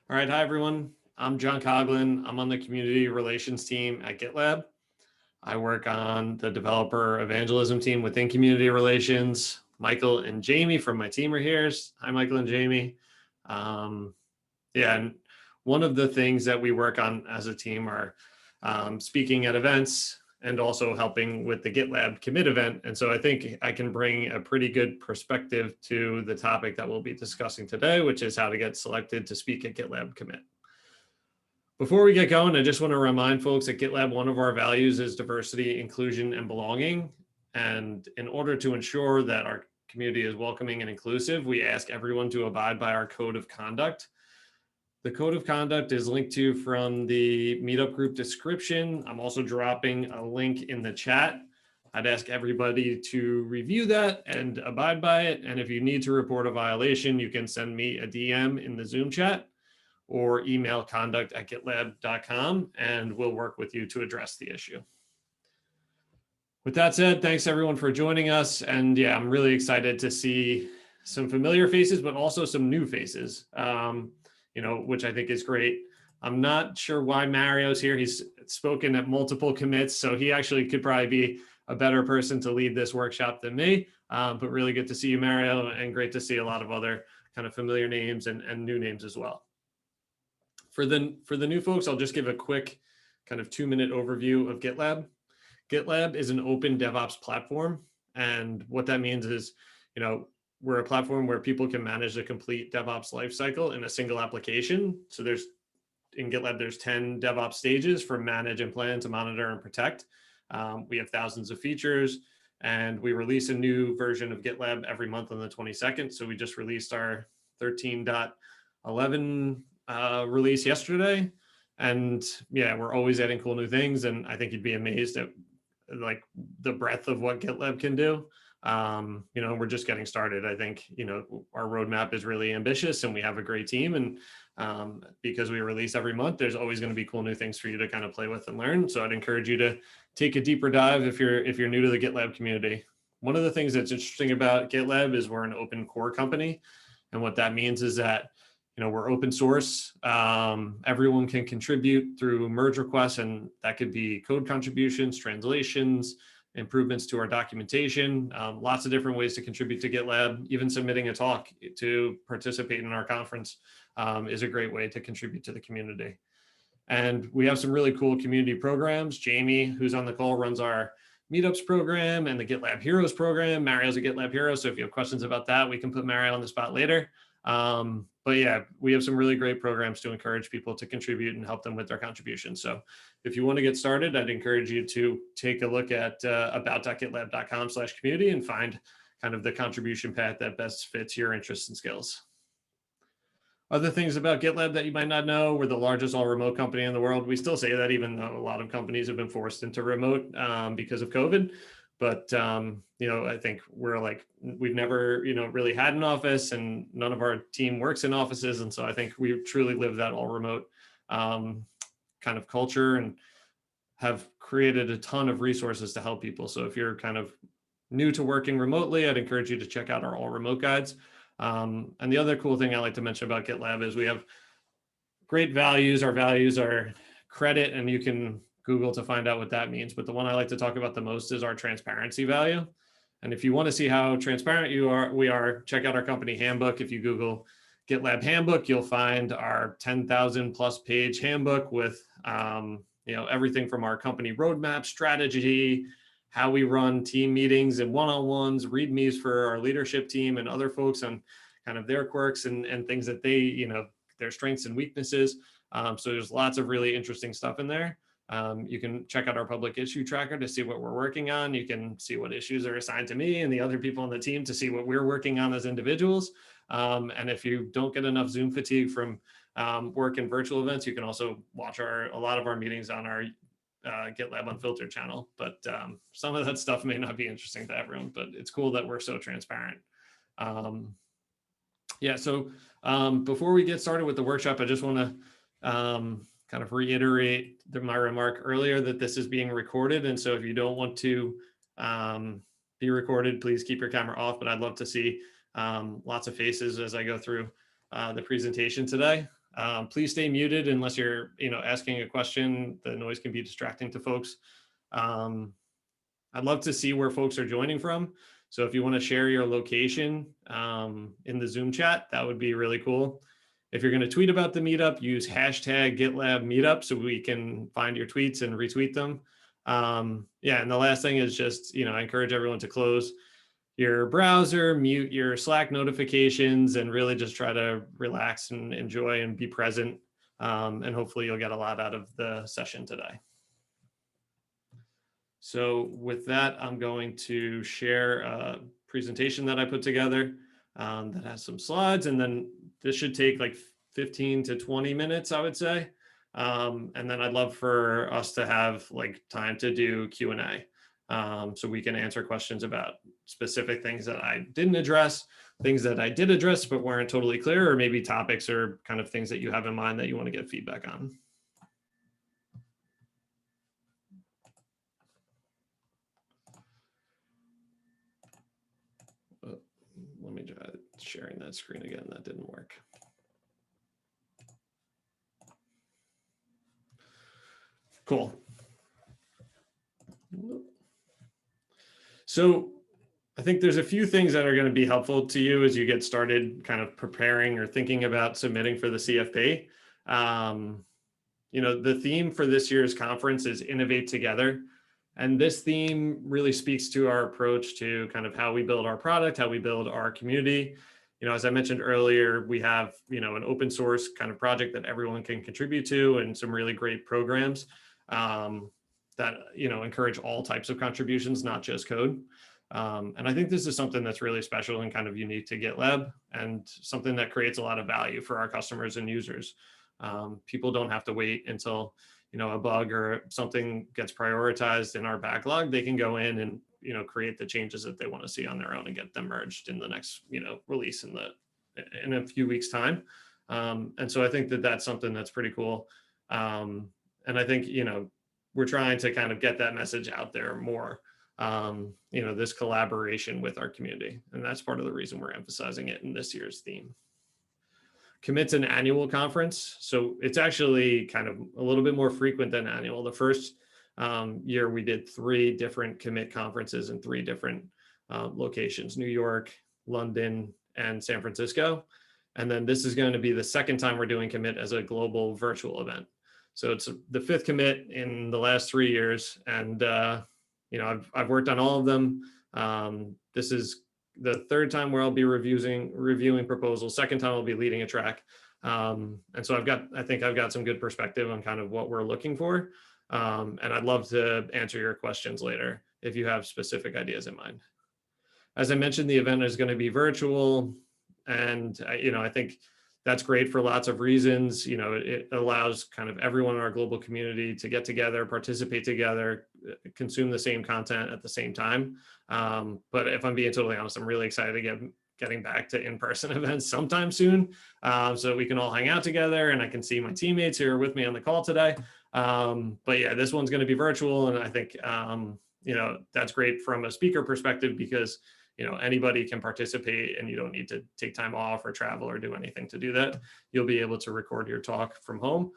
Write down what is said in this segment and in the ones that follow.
All right, hi everyone. I'm John Coghlan. I'm on the community relations team at GitLab. I work on the developer evangelism team within community relations. Michael and Jamie from my team are here. Hi, Michael and Jamie. Um, and one of the things that we work on as a team are speaking at events and also helping with the GitLab Commit event. And so I think I can bring a pretty good perspective to the topic that we'll be discussing today, which is how to get selected to speak at GitLab Commit. Before we get going, I just want to remind folks at GitLab, one of our values is diversity, inclusion, and belonging. And in order to ensure that our community is welcoming and inclusive, we ask everyone to abide by our code of conduct. The code of conduct is linked to from the meetup group description. I'm also dropping a link in the chat. I'd ask everybody to review that and abide by it. And if you need to report a violation, you can send me a DM in the Zoom chat or email conduct@gitlab.com, and we'll work with you to address the issue. With that said, thanks everyone for joining us. And yeah, I'm really excited to see some familiar faces, but also some new faces, which I think is great. I'm not sure why Mario's here. He's spoken at multiple commits, so he actually could probably be a better person to lead this workshop than me, but really good to see you, Mario, and great to see a lot of other kind of familiar names and new names as well. For the new folks, I'll just give a quick kind of 2-minute overview of GitLab. GitLab is an open DevOps platform. And what that means is, we're a platform where people can manage the complete DevOps lifecycle in a single application. So in GitLab, there's 10 DevOps stages from manage and plan to monitor and protect. We have thousands of features, and we release a new version of GitLab every month on the 22nd. So we just released our 13.11 release yesterday. And yeah, we're always adding cool new things. And I think you'd be amazed at like the breadth of what GitLab can do. We're just getting started. I think, our roadmap is really ambitious and we have a great team. And because we release every month, there's always going to be cool new things for you to kind of play with and learn. So I'd encourage you to take a deeper dive if you're new to the GitLab community. One of the things that's interesting about GitLab is we're an open core company. And what that means is that we're open source. Everyone can contribute through merge requests, and that could be code contributions, translations, improvements to our documentation, lots of different ways to contribute to GitLab. Even submitting a talk to participate in our conference is a great way to contribute to the community. And we have some really cool community programs. Jamie, who's on the call, runs our meetups program and the GitLab Heroes program. Mario's a GitLab hero, so if you have questions about that, we can put Mario on the spot later. But yeah, we have some really great programs to encourage people to contribute and help them with their contributions. So if you want to get started, I'd encourage you to take a look at about.gitlab.com/community and find kind of the contribution path that best fits your interests and skills. Other things about GitLab that you might not know, we're the largest all remote company in the world. We still say that even though a lot of companies have been forced into remote because of COVID. But, I think we've never, really had an office, and none of our team works in offices. And so I think we truly live that all remote kind of culture and have created a ton of resources to help people. So if you're kind of new to working remotely, I'd encourage you to check out our all remote guides. And the other cool thing I like to mention about GitLab is we have great values. Our values are credit, and you can Google to find out what that means. But the one I like to talk about the most is our transparency value. And if you want to see how transparent we are, check out our company handbook. If you Google GitLab handbook, you'll find our 10,000 plus page handbook with everything from our company roadmap, strategy, how we run team meetings and one-on-ones, readmes for our leadership team and other folks on kind of their quirks and things that they, their strengths and weaknesses. So there's lots of really interesting stuff in there. You can check out our public issue tracker to see what we're working on. You can see what issues are assigned to me and the other people on the team to see what we're working on as individuals. And if you don't get enough Zoom fatigue from work and virtual events, you can also watch a lot of our meetings on our GitLab Unfiltered channel. But some of that stuff may not be interesting to everyone, but it's cool that we're so transparent. So before we get started with the workshop, I just want to kind of reiterate my remark earlier that this is being recorded. And so if you don't want to be recorded, please keep your camera off, but I'd love to see lots of faces as I go through the presentation today. Please stay muted unless you're, asking a question. The noise can be distracting to folks. I'd love to see where folks are joining from. So if you want to share your location in the Zoom chat, that would be really cool. If you're going to tweet about the meetup, use hashtag GitLab Meetup so we can find your tweets and retweet them. Yeah, and the last thing is just, I encourage everyone to close your browser, mute your Slack notifications, and really just try to relax and enjoy and be present. And hopefully you'll get a lot out of the session today. So with that, I'm going to share a presentation that I put together that has some slides, and then this should take like 15 to 20 minutes, I would say. And then I'd love for us to have like time to do Q&A. So we can answer questions about specific things that I didn't address, things that I did address but weren't totally clear, or maybe topics or kind of things that you have in mind that you want to get feedback on. Let me try sharing that screen again. That didn't work. Cool. So I think there's a few things that are going to be helpful to you as you get started kind of preparing or thinking about submitting for the CFP. The theme for this year's conference is Innovate Together. And this theme really speaks to our approach to kind of how we build our product, how we build our community. As I mentioned earlier, we have, an open source kind of project that everyone can contribute to, and some really great programs that, encourage all types of contributions, not just code. And I think this is something that's really special and kind of unique to GitLab, and something that creates a lot of value for our customers and users. People don't have to wait until a bug or something gets prioritized in our backlog. They can go in and create the changes that they want to see on their own and get them merged in the next release in a few weeks time. And so I think that that's something that's pretty cool. And I think we're trying to kind of get that message out there more. This collaboration with our community, and that's part of the reason we're emphasizing it in this year's theme. Commit's an annual conference, so it's actually kind of a little bit more frequent than annual. The first year we did 3 different Commit conferences in 3 different locations: New York, London, and San Francisco. And then this is going to be the second time we're doing Commit as a global virtual event. So it's the 5th Commit in the last 3 years, and I've worked on all of them. This is the 3rd time where I'll be reviewing proposals. 2nd time I'll be leading a track. And so I think I've got some good perspective on kind of what we're looking for. And I'd love to answer your questions later if you have specific ideas in mind. As I mentioned, the event is going to be virtual, and I think that's great for lots of reasons. It allows kind of everyone in our global community to get together, participate together, consume the same content at the same time. But if I'm being totally honest, I'm really excited to getting back to in-person events sometime soon, so we can all hang out together and I can see my teammates who are with me on the call today. But yeah, this one's going to be virtual, and I think that's great from a speaker perspective, because anybody can participate and you don't need to take time off or travel or do anything to do that. You'll be able to record your talk from home.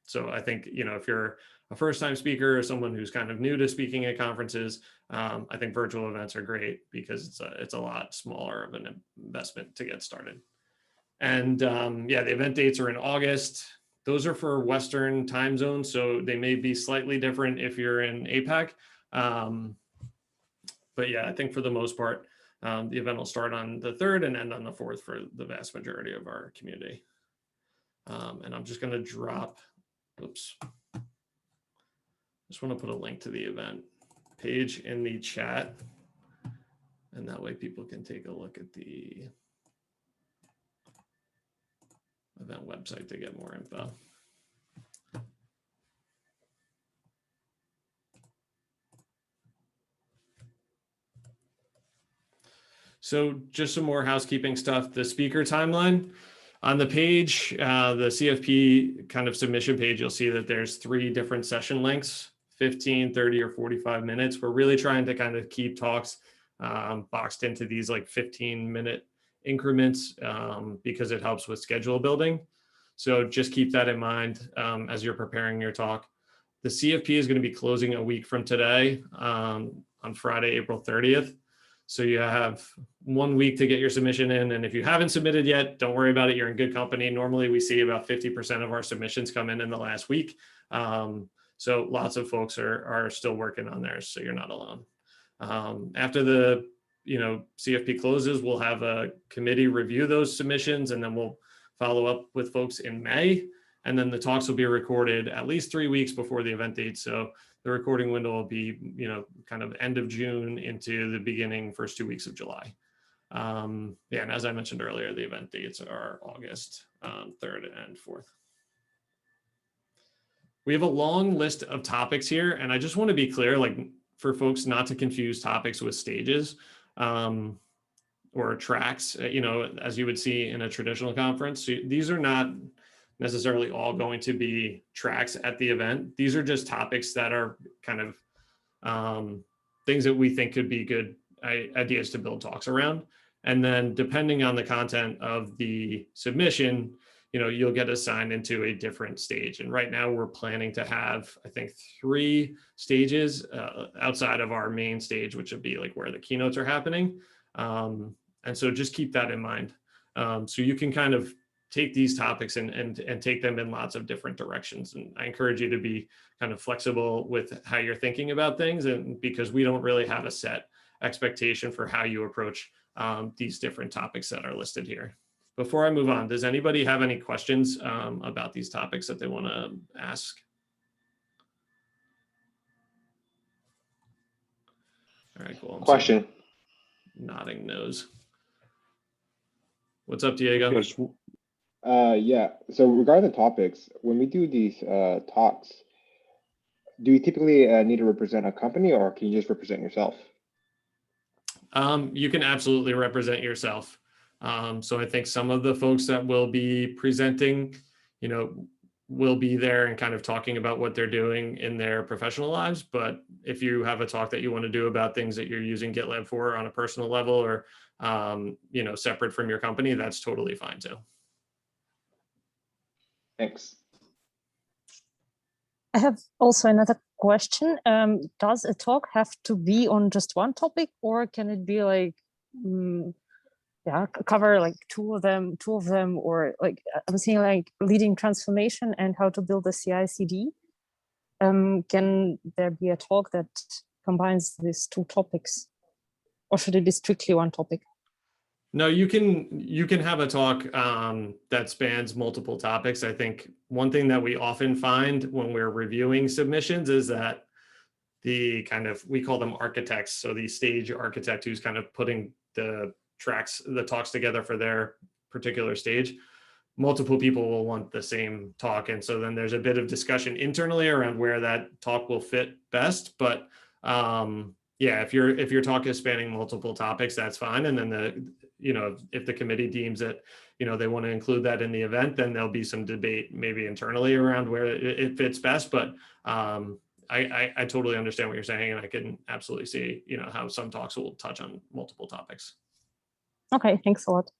So I think, if you're a first-time speaker or someone who's kind of new to speaking at conferences, I think virtual events are great because it's a lot smaller of an investment to get started. And yeah, the event dates are in August. Those are for Western time zones, so they may be slightly different if you're in APAC. But yeah, I think for the most part, the event will start on the 3rd and end on the 4th for the vast majority of our community. And I'm just going to drop, oops. Just want to put a link to the event page in the chat. And that way people can take a look at the event website to get more info. So just some more housekeeping stuff. The speaker timeline on the page, the CFP kind of submission page, you'll see that there's 3 different session lengths, 15, 30, or 45 minutes. We're really trying to kind of keep talks boxed into these like 15-minute increments because it helps with schedule building. So just keep that in mind as you're preparing your talk. The CFP is going to be closing a week from today on Friday, April 30th. So you have 1 week to get your submission in. And if you haven't submitted yet, don't worry about it. You're in good company. Normally we see about 50% of our submissions come in the last week. So lots of folks are still working on theirs, so you're not alone. After the CFP closes, we'll have a committee review those submissions, and then we'll follow up with folks in May. And then the talks will be recorded at least 3 weeks before the event date. So the recording window will be, kind of end of June into the beginning first 2 weeks of July. And as I mentioned earlier, the event dates are August 3rd and 4th. We have a long list of topics here, and I just want to be clear, like for folks not to confuse topics with stages or tracks, as you would see in a traditional conference. So these are not necessarily all going to be tracks at the event. These are just topics that are kind of things that we think could be good ideas to build talks around. And then depending on the content of the submission, you'll get assigned into a different stage. And right now we're planning to have, I think, 3 stages outside of our main stage, which would be like where the keynotes are happening. And so just keep that in mind. So you can kind of take these topics and take them in lots of different directions. And I encourage you to be kind of flexible with how you're thinking about things, and because we don't really have a set expectation for how you approach these different topics that are listed here. Before I move on, does anybody have any questions about these topics that they want to ask? All right, cool. Question. Nodding nose. What's up, Diego? Yes. Yeah, so regarding the topics, when we do these talks, do you typically need to represent a company, or can you just represent yourself? You can absolutely represent yourself. So I think some of the folks that will be presenting, will be there and kind of talking about what they're doing in their professional lives. But if you have a talk that you want to do about things that you're using GitLab for on a personal level, or, separate from your company, that's totally fine too. Thanks. I have also another question. Does a talk have to be on just one topic, or can it be like, cover like two of them, or like I'm seeing like leading transformation and how to build a CI/CD. Can there be a talk that combines these 2 topics, or should it be strictly one topic? No, you can have a talk that spans multiple topics. I think one thing that we often find when we're reviewing submissions is that we call them architects. So the stage architect who's kind of putting the talks together for their particular stage, multiple people will want the same talk. And so then there's a bit of discussion internally around where that talk will fit best. But if your talk is spanning multiple topics, that's fine. And then if the committee deems that, they want to include that in the event, then there'll be some debate maybe internally around where it fits best. But I totally understand what you're saying, and I can absolutely see, how some talks will touch on multiple topics. Okay, thanks a lot.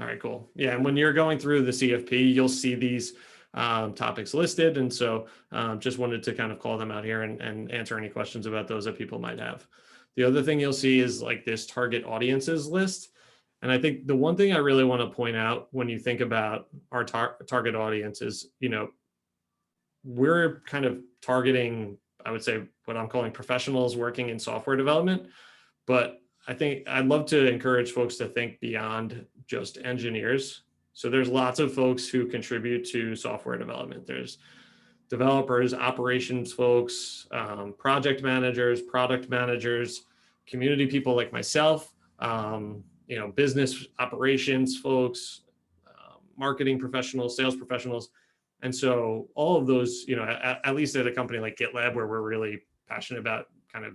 All right, cool. Yeah, and when you're going through the CFP, you'll see these topics listed. And so just wanted to kind of call them out here and answer any questions about those that people might have. The other thing you'll see is like this target audiences list. And I think the one thing I really want to point out when you think about our target audience is, we're kind of targeting, I would say, what I'm calling professionals working in software development. But I think I'd love to encourage folks to think beyond just engineers. So there's lots of folks who contribute to software development. There's developers, operations folks, project managers, product managers, community people like myself, business operations folks, marketing professionals, sales professionals. And so all of those, at least at a company like GitLab, where we're really passionate about kind of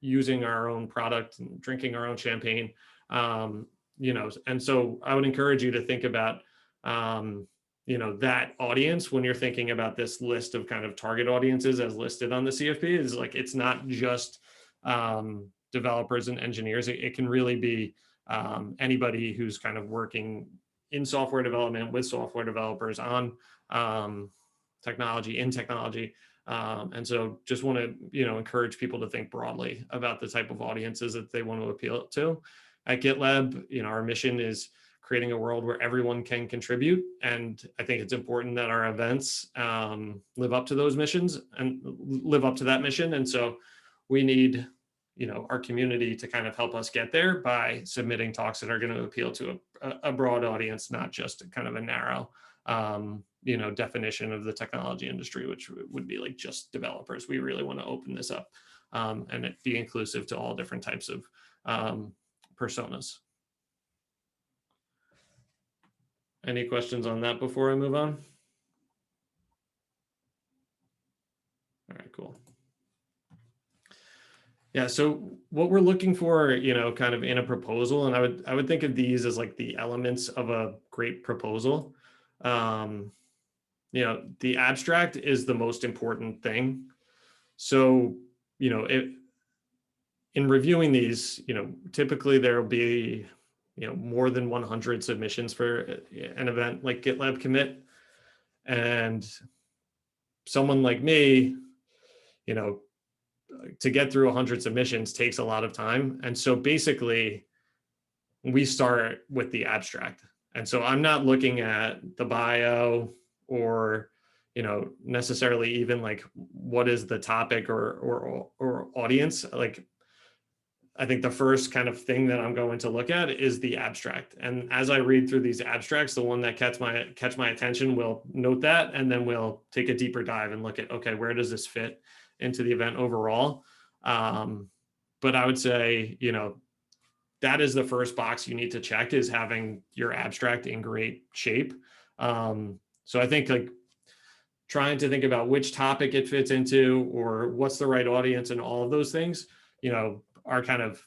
using our own product and drinking our own champagne, and so I would encourage you to think about, that audience, when you're thinking about this list of kind of target audiences as listed on the CFP, is like, it's not just developers and engineers. It can really be anybody who's kind of working in software development with software developers on technology, in technology. And so just want to, encourage people to think broadly about the type of audiences that they want to appeal to. At GitLab, our mission is creating a world where everyone can contribute. And I think it's important that our events live up to those missions and live up to that mission. And so we need, our community to kind of help us get there by submitting talks that are going to appeal to a broad audience, not just kind of a narrow, definition of the technology industry, which would be like just developers. We really want to open this up and it be inclusive to all different types of personas. Any questions on that before I move on? All right, cool. Yeah, so what we're looking for, kind of in a proposal, and I would think of these as like the elements of a great proposal. The abstract is the most important thing. So, in reviewing these, typically there'll be, more than 100 submissions for an event like GitLab Commit. And someone like me, to get through 100 submissions takes a lot of time. And so basically we start with the abstract. And so I'm not looking at the bio or, necessarily even like what is the topic or audience. Like, I think the first kind of thing that I'm going to look at is the abstract. And as I read through these abstracts, the one that catch my attention will note that, and then we'll take a deeper dive and look at, okay, where does this fit into the event overall? But I would say, that is the first box you need to check, is having your abstract in great shape. So I think like trying to think about which topic it fits into or what's the right audience and all of those things, are kind of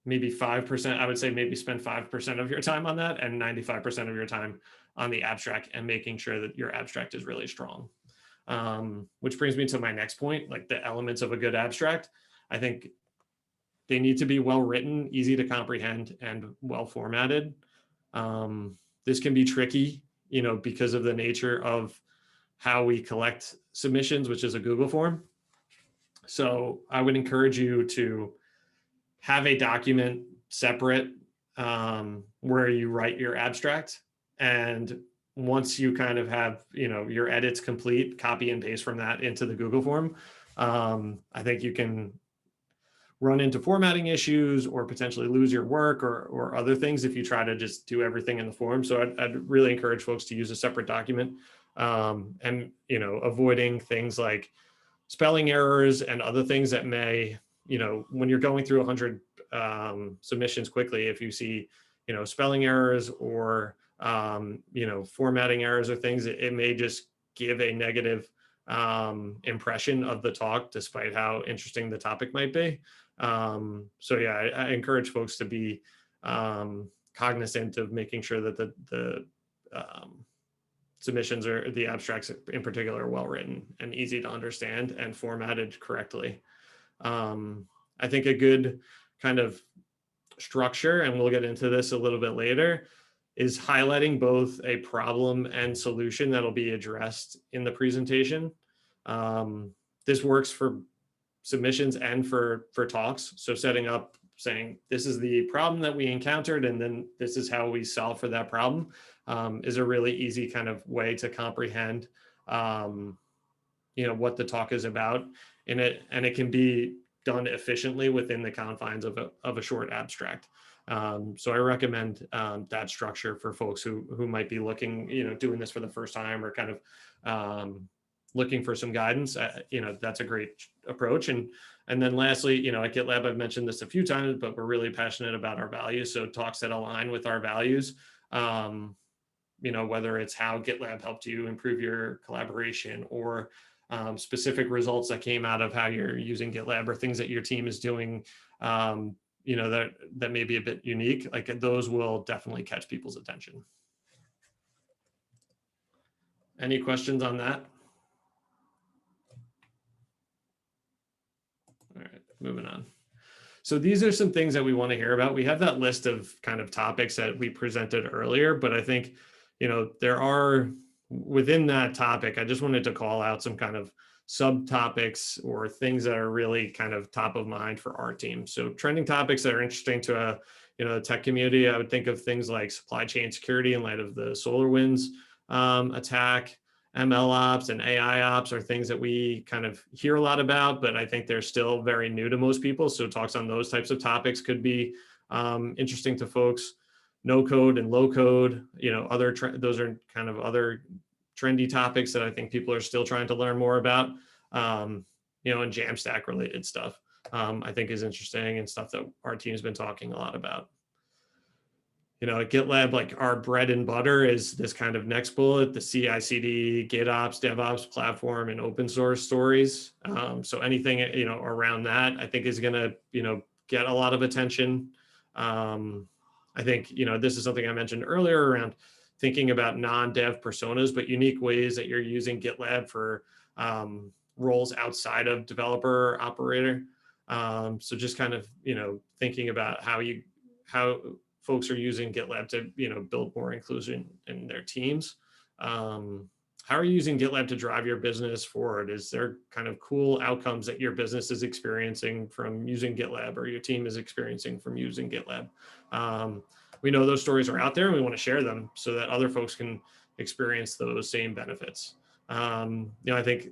maybe 5%. I would say maybe spend 5% of your time on that and 95% of your time on the abstract, and making sure that your abstract is really strong. Which brings me to my next point, like the elements of a good abstract. I think they need to be well written, easy to comprehend, and well formatted. This can be tricky, because of the nature of how we collect submissions, which is a Google form. So I would encourage you to have a document separate where you write your abstract. And once you kind of have, your edits complete, copy and paste from that into the Google form. I think you can run into formatting issues or potentially lose your work or other things if you try to just do everything in the form. So I'd really encourage folks to use a separate document, and, avoiding things like spelling errors and other things that may, when you're going through 100 submissions quickly, if you see, spelling errors or, formatting errors or things, it may just give a negative impression of the talk, despite how interesting the topic might be. So yeah, I encourage folks to be cognizant of making sure that the submissions or the abstracts in particular are well written and easy to understand and formatted correctly. I think a good kind of structure, and we'll get into this a little bit later, is highlighting both a problem and solution that'll be addressed in the presentation. This works for submissions and for talks. So setting up, saying this is the problem that we encountered, and then this is how we solve for that problem, is a really easy kind of way to comprehend, what the talk is about in it, and it can be done efficiently within the confines of a short abstract. So I recommend that structure for folks who might be looking, doing this for the first time, or kind of looking for some guidance. That's a great approach. And then lastly, at GitLab, I've mentioned this a few times, but we're really passionate about our values. So talks that align with our values, whether it's how GitLab helped you improve your collaboration, or specific results that came out of how you're using GitLab, or things that your team is doing, that may be a bit unique. Like, those will definitely catch people's attention. Any questions on that? All right, moving on. So these are some things that we want to hear about. We have that list of kind of topics that we presented earlier, but I think, there are within that topic, I just wanted to call out some kind of subtopics or things that are really kind of top of mind for our team. So trending topics that are interesting to the tech community, I would think of things like supply chain security in light of the SolarWinds attack. ML ops and AI ops are things that we kind of hear a lot about, but I think they're still very new to most people. So talks on those types of topics could be interesting to folks. No code and low code, those are kind of other trendy topics that I think people are still trying to learn more about. And Jamstack related stuff I think is interesting and stuff that our team's been talking a lot about. At GitLab, like our bread and butter is this kind of next bullet, the CI/CD, GitOps, DevOps platform, and open source stories. So anything, around that, I think is going to, get a lot of attention. I think, this is something I mentioned earlier around thinking about non-dev personas, but unique ways that you're using GitLab for roles outside of developer operator. So just kind of, thinking about how folks are using GitLab to, build more inclusion in their teams. How are you using GitLab to drive your business forward? Is there kind of cool outcomes that your business is experiencing from using GitLab or your team is experiencing from using GitLab? We know those stories are out there and we want to share them so that other folks can experience those same benefits. I think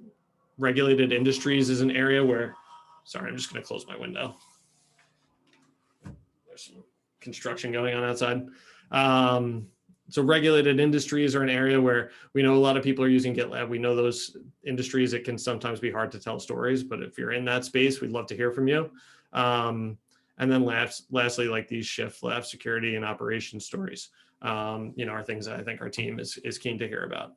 regulated industries is an area where, sorry, I'm just going to close my window. There's some construction going on outside. So regulated industries are an area where we know a lot of people are using GitLab. We know those industries, it can sometimes be hard to tell stories, but if you're in that space, we'd love to hear from you. And then lastly, like these shift left security and operations stories, are things that I think our team is keen to hear about.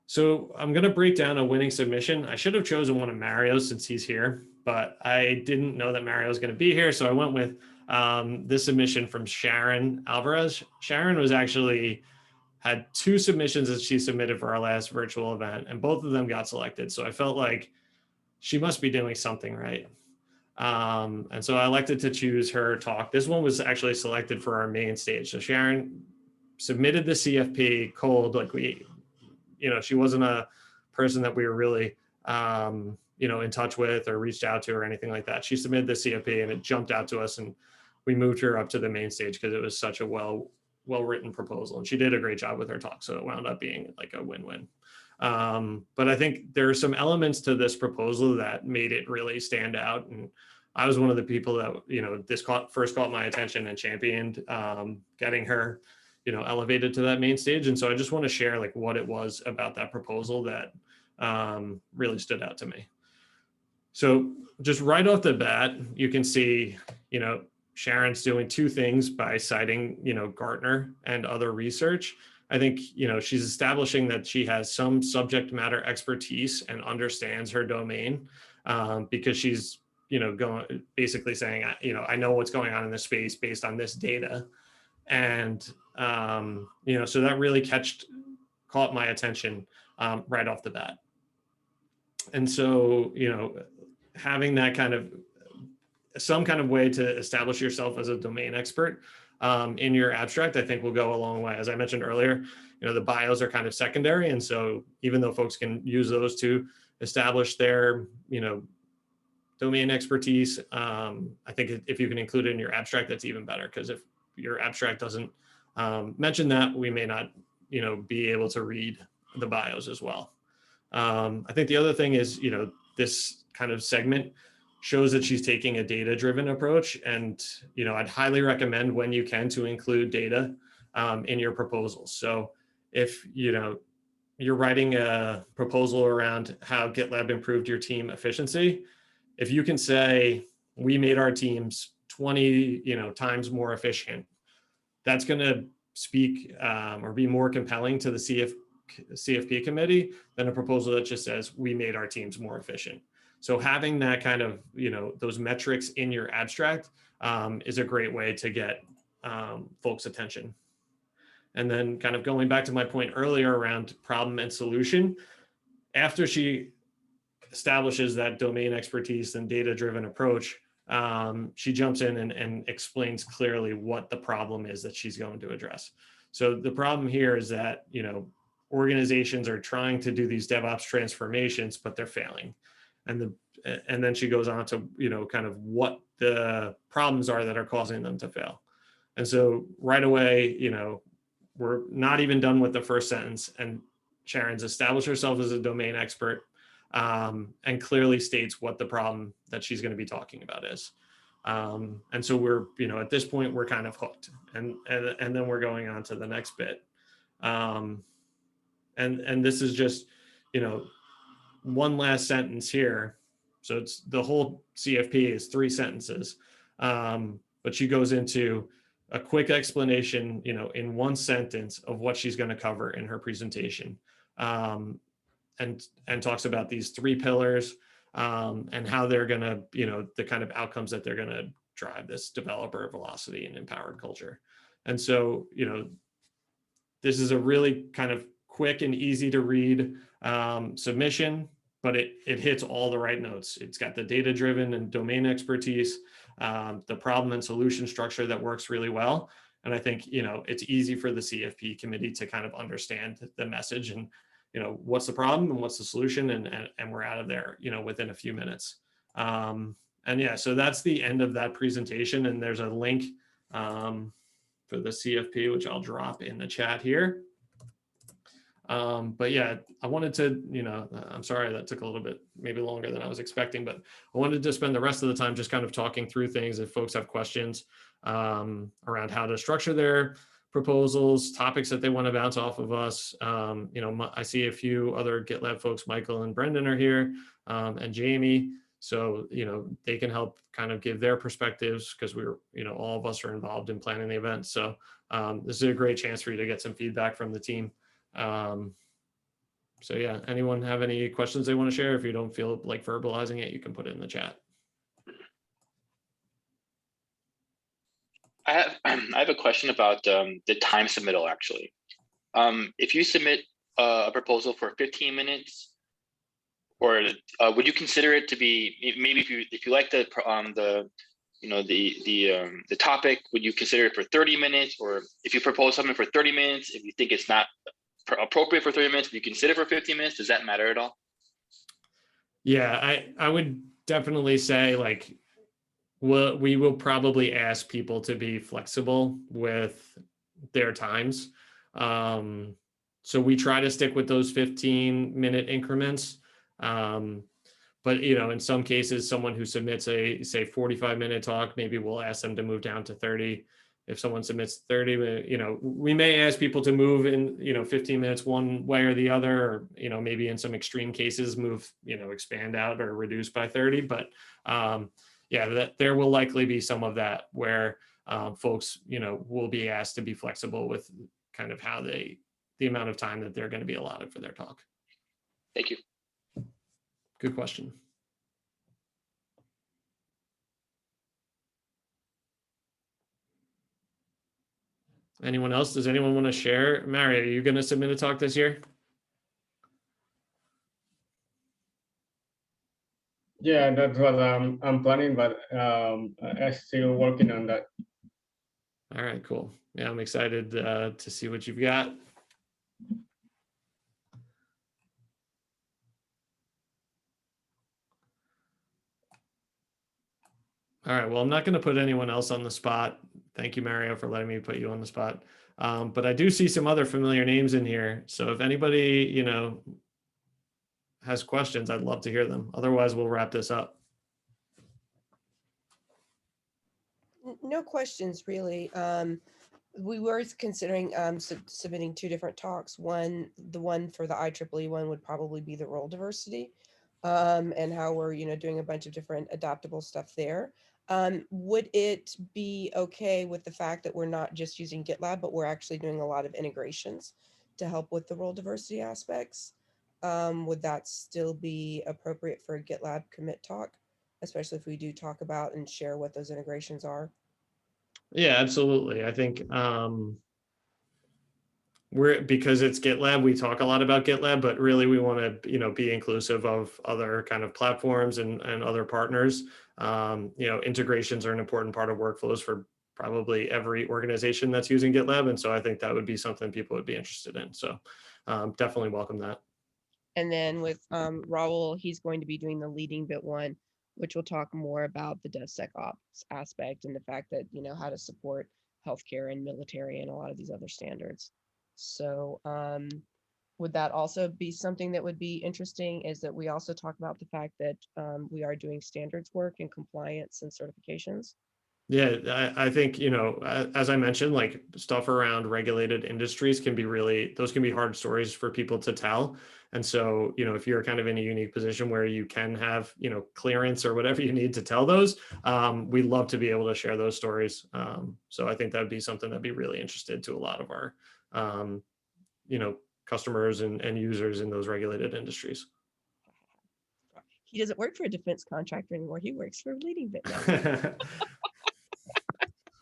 So I'm going to break down a winning submission. I should have chosen one of Mario's since he's here, but I didn't know that Mario was going to be here. So I went with this submission from Sharon Alvarez. Sharon was actually had 2 submissions that she submitted for our last virtual event, and both of them got selected. So I felt like she must be doing something right. And so I elected to choose her talk. This one was actually selected for our main stage. So Sharon submitted the CFP cold, like she wasn't a person that we were really, in touch with or reached out to or anything like that. She submitted the CFP and it jumped out to us and we moved her up to the main stage because it was such a well-written proposal. And she did a great job with her talk. So it wound up being like a win-win. But I think there are some elements to this proposal that made it really stand out. And I was one of the people that, this first caught my attention and championed getting her elevated to that main stage. And so I just want to share like what it was about that proposal that really stood out to me. So just right off the bat, you can see, Sharon's doing 2 things by citing, Gartner and other research. I think, she's establishing that she has some subject matter expertise and understands her domain because she's, going basically saying, I know what's going on in this space based on this data. And, so that really caught my attention right off the bat. And so, having that some kind of way to establish yourself as a domain expert in your abstract, I think will go a long way. As I mentioned earlier, the bios are kind of secondary. And so even though folks can use those to establish their, domain expertise, I think if you can include it in your abstract, that's even better. Because if your abstract doesn't mention that, we may not, be able to read the bios as well. I think the other thing is, this kind of segment shows that she's taking a data-driven approach. And, I'd highly recommend when you can to include data in your proposals. So if, you're writing a proposal around how GitLab improved your team efficiency, if you can say, we made our teams 20, times more efficient, that's going to speak or be more compelling to the CFP committee than a proposal that just says, we made our teams more efficient. So having that kind of, those metrics in your abstract is a great way to get folks' attention. And then kind of going back to my point earlier around problem and solution, after she establishes that domain expertise and data-driven approach, she jumps in and explains clearly what the problem is that she's going to address. So the problem here is that, you know, organizations are trying to do these DevOps transformations, but they're failing. And then she goes on to, you know, kind of what the problems are that are causing them to fail. And so right away, you know, we're not even done with the first sentence, and Sharon's established herself as a domain expert, and clearly states what the problem that she's going to be talking about is. And so we're, you know, at this point, we're kind of hooked, and then we're going on to the next bit. And this is just, you know, one last sentence here. So it's the whole CFP is 3 sentences, but she goes into a quick explanation, you know, in 1 sentence of what she's going to cover in her presentation, and talks about these 3 pillars, and how they're going to, you know, the kind of outcomes that they're going to drive this developer velocity and empowered culture. And so, you know, this is a really kind of quick and easy to read submission, but it hits all the right notes. It's got the data-driven and domain expertise, the problem and solution structure that works really well. And I think, you know, it's easy for the CFP committee to kind of understand the message and, you know, what's the problem and what's the solution, and we're out of there, you know, within a few minutes. And yeah, so that's the end of that presentation. And there's a link for the CFP, which I'll drop in the chat here. But yeah, I wanted to, you know, I'm sorry that took a little bit, maybe longer than I was expecting, but I wanted to spend the rest of the time just kind of talking through things if folks have questions around how to structure their proposals, topics that they want to bounce off of us. You know, I see a few other GitLab folks, Michael and Brendan are here, and Jamie. So, you know, they can help kind of give their perspectives, because we're, you know, all of us are involved in planning the event. So this is a great chance for you to get some feedback from the team. So yeah, anyone have any questions they want to share? If you don't feel like verbalizing it, you can put it in the chat. I have a question about the time submittal, actually. If you submit a proposal for 15 minutes, or would you consider it to be, maybe if you like the you know, the topic, would you consider it for 30 minutes? Or if you propose something for 30 minutes, if you think it's not appropriate for 30 minutes, would you consider it for 15 minutes? Does that matter at all? Yeah, I would definitely say, like, we will probably ask people to be flexible with their times. So we try to stick with those 15-minute increments. But, you know, in some cases, someone who submits a, say, 45-minute talk, maybe we'll ask them to move down to 30. If someone submits 30, you know, we may ask people to move in, you know, 15 minutes one way or the other, or, you know, maybe in some extreme cases move, you know, expand out or reduce by 30. But yeah, there will likely be some of that where folks, you know, will be asked to be flexible with kind of how the amount of time that they're going to be allotted for their talk. Thank you. Good question. Anyone else? Does anyone want to share? Mary, are you going to submit a talk this year? Yeah, that's what I'm planning, but I'm still working on that. All right, cool. Yeah, I'm excited to see what you've got. All right, well, I'm not going to put anyone else on the spot. Thank you, Mario, for letting me put you on the spot. But I do see some other familiar names in here. So if anybody, you know, has questions, I'd love to hear them. Otherwise, we'll wrap this up. No questions, really. We were considering submitting 2 different talks. The one for the IEEE one would probably be the role diversity, and how we're, you know, doing a bunch of different adaptable stuff there. Would it be okay with the fact that we're not just using GitLab, but we're actually doing a lot of integrations to help with the role diversity aspects? Would that still be appropriate for a GitLab commit talk, especially if we do talk about and share what those integrations are? Yeah, absolutely. I think, because it's GitLab, we talk a lot about GitLab, but really we want to, be inclusive of other kind of platforms and other partners. Integrations are an important part of workflows for probably every organization that's using GitLab. And so I think that would be something people would be interested in. So definitely welcome that. And then with Raul, he's going to be doing the leading bit one, which will talk more about the DevSecOps aspect and the fact that, how to support healthcare and military and a lot of these other standards. So would that also be something that would be interesting, is that we also talk about the fact that we are doing standards work and compliance and certifications? Yeah, I think, as I mentioned, like stuff around regulated industries those can be hard stories for people to tell. And so, if you're kind of in a unique position where you can have, clearance or whatever you need to tell those, we'd love to be able to share those stories. So I think that'd be something that'd be really interested to a lot of our, customers and users in those regulated industries. He doesn't work for a defense contractor anymore. He works for Leading Bit now.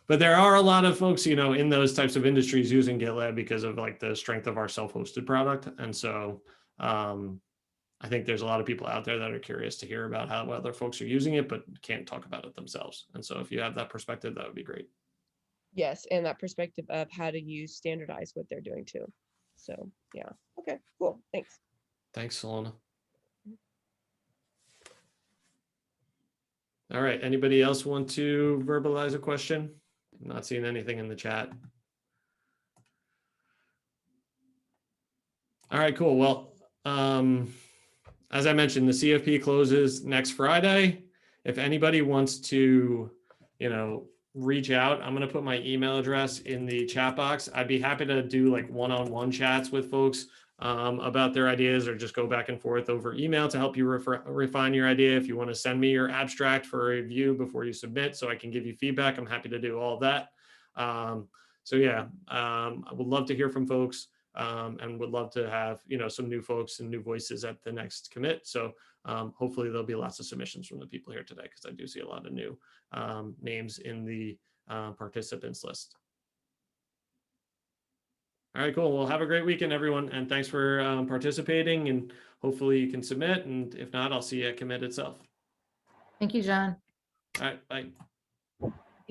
But there are a lot of folks, in those types of industries using GitLab because of like the strength of our self-hosted product. And so I think there's a lot of people out there that are curious to hear about how other folks are using it, but can't talk about it themselves. And so if you have that perspective, that would be great. Yes, and that perspective of how to standardize what they're doing too. So yeah, okay, cool, thanks. Thanks, Solana. All right, anybody else want to verbalize a question? I'm not seeing anything in the chat. All right, cool. Well, as I mentioned, the CFP closes next Friday. If anybody wants to, reach out, I'm going to put my email address in the chat box. I'd be happy to do like one-on-one chats with folks about their ideas, or just go back and forth over email to help you refine your idea. If you want to send me your abstract for review before you submit so I can give you feedback, I'm happy to do all of that. So yeah, I would love to hear from folks and would love to have, some new folks and new voices at the next commit. So hopefully there'll be lots of submissions from the people here today, because I do see a lot of new names in the participants list. All right, cool. Well, have a great weekend, everyone. And thanks for participating, and hopefully you can submit. And if not, I'll see you at commit itself. Thank you, John. All right, bye.